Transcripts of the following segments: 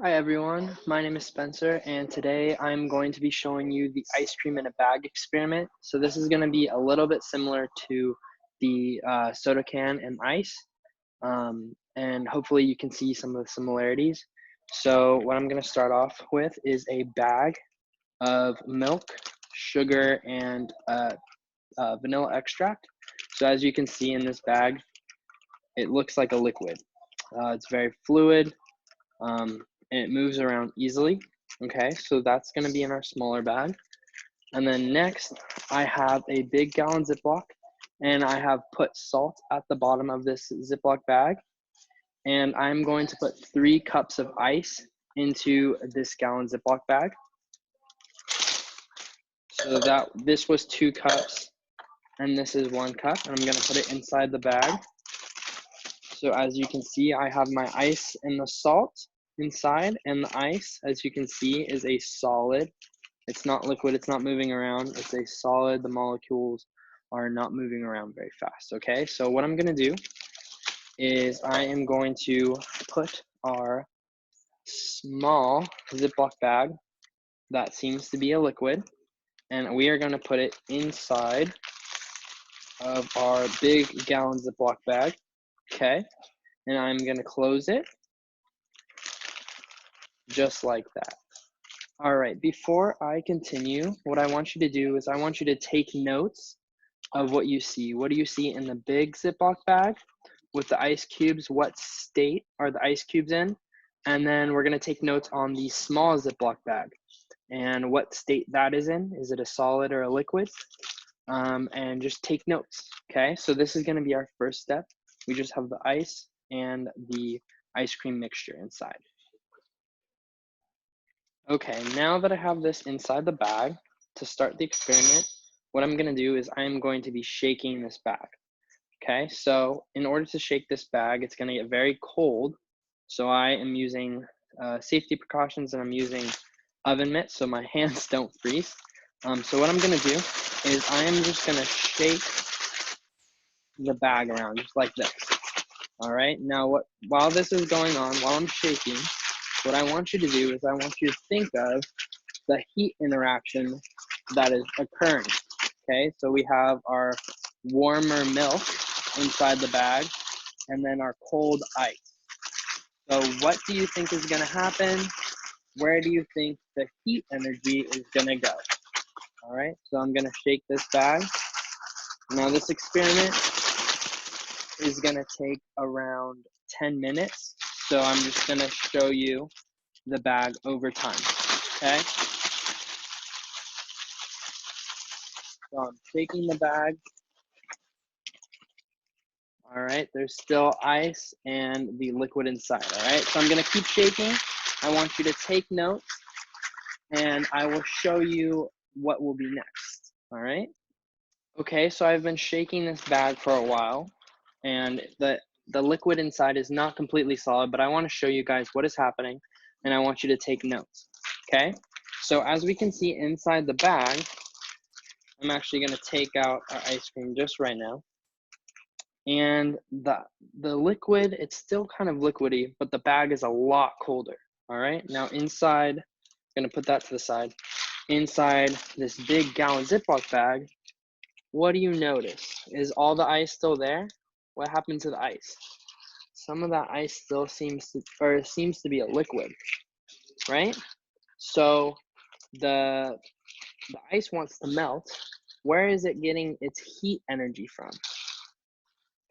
Hi everyone, my name is Spencer and today I'm going to be showing you the ice cream in a bag experiment. So this is going to be a little bit similar to the soda can and ice, and hopefully you can see some of the similarities. So what I'm going to start off with is a bag of milk, sugar, and vanilla extract. So as you can see in this bag, it looks like a liquid. It's very fluid, and it moves around easily. Okay, so that's going to be in our smaller bag. And then next, I have a big gallon Ziploc, and I have put salt at the bottom of this Ziploc bag. And I'm going to put 3 cups of ice into this gallon Ziploc bag. So that this was 2 cups, and this is 1 cup. And I'm going to put it inside the bag. So as you can see, I have my ice and the salt inside, and the ice, as you can see, is a solid. It's not liquid, it's not moving around, it's a solid. The molecules are not moving around very fast, okay? So what I'm gonna do is I am going to put our small Ziploc bag that seems to be a liquid, and we are gonna put it inside of our big gallon Ziploc bag, okay? And I'm gonna close it just like that. All right, before I continue, what I want you to do is I want you to take notes of what you see. What do you see in the big Ziploc bag with the ice cubes? What state are the ice cubes in? And then we're gonna take notes on the small Ziploc bag and what state that is in. Is it a solid or a liquid? And just take notes, okay? So this is gonna be our first step. We just have the ice and the ice cream mixture inside. Okay, now that I have this inside the bag, to start the experiment, what I'm gonna do is I'm going to be shaking this bag. Okay, so in order to shake this bag, it's gonna get very cold. So I am using safety precautions, and I'm using oven mitts so my hands don't freeze. So what I'm gonna do is I am just gonna shake the bag around just like this. All right, now while this is going on, while I'm shaking, what I want you to do is I want you to think of the heat interaction that is occurring. Okay, so we have our warmer milk inside the bag and then our cold ice. So what do you think is going to happen? Where do you think the heat energy is going to go? All right, so I'm going to shake this bag. Now this experiment is going to take around 10 minutes. So I'm just going to show you the bag over time. Okay, so I'm shaking the bag. All right, there's still ice and the liquid inside. All right, so I'm going to keep shaking. I want you to take notes, and I will show you what will be next. All right. Okay, so I've been shaking this bag for a while, and the liquid inside is not completely solid, but I want to show you guys what is happening, and I want you to take notes. Okay, so as we can see inside the bag, I'm actually going to take out our ice cream just right now. And the liquid, it's still kind of liquidy, but the bag is a lot colder. All right, now inside, I'm gonna put that to the side. Inside this big gallon Ziploc bag, what do you notice? Is all the ice still there? What happened to the ice? Some of that ice still seems to be a liquid, right? So the ice wants to melt. Where is it getting its heat energy from?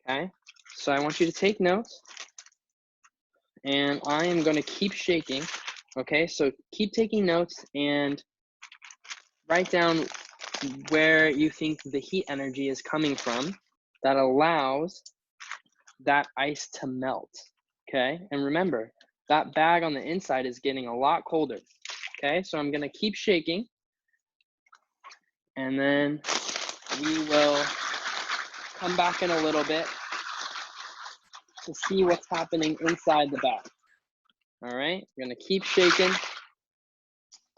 Okay, so I want you to take notes, and I am going to keep shaking. Okay, so keep taking notes and write down where you think the heat energy is coming from that allows that ice to melt. Okay, and remember, that bag on the inside is getting a lot colder. Okay, so I'm going to keep shaking, and then we will come back in a little bit to see what's happening inside the bag. All right, I'm going to keep shaking.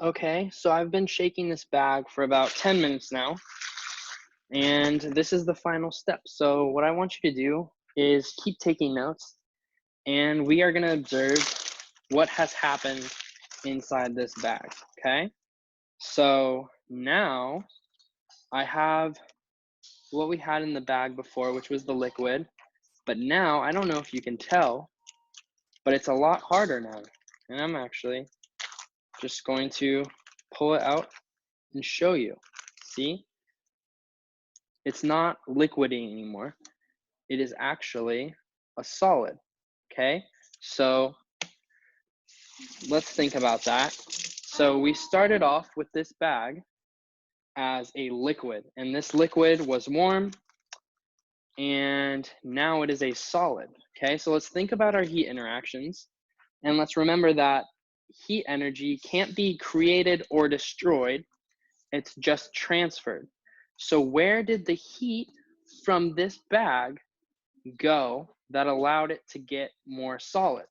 Okay, so I've been shaking this bag for about 10 minutes now, and this is the final step. So what I want you to do is keep taking notes, and we are going to observe what has happened inside this bag, okay? So now I have what we had in the bag before, which was the liquid, but now I don't know if you can tell, but it's a lot harder now. And I'm actually just going to pull it out and show you. See? It's not liquidy anymore. It is actually a solid, okay? So let's think about that. So we started off with this bag as a liquid, and this liquid was warm, and now it is a solid, okay? So let's think about our heat interactions, and let's remember that heat energy can't be created or destroyed, it's just transferred. So where did the heat from this bag go that allowed it to get more solid,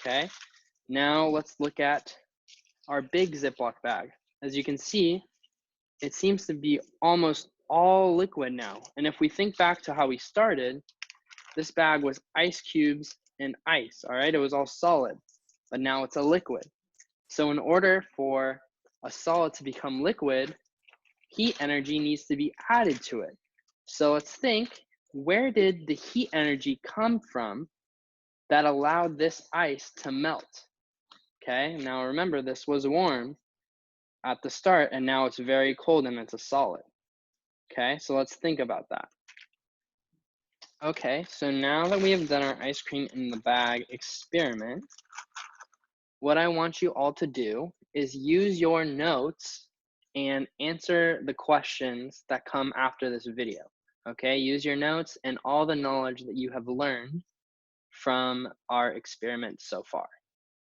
okay? Now let's look at our big Ziploc bag. As you can see, it seems to be almost all liquid now. And if we think back to how we started, this bag was ice cubes and ice, all right? It was all solid, but now it's a liquid. So in order for a solid to become liquid, heat energy needs to be added to it. So let's think, where did the heat energy come from that allowed this ice to melt? Okay, now remember this was warm at the start and now it's very cold and it's a solid. Okay, so let's think about that. Okay, so now that we have done our ice cream in the bag experiment, what I want you all to do is use your notes and answer the questions that come after this video. Okay, use your notes and all the knowledge that you have learned from our experiment so far.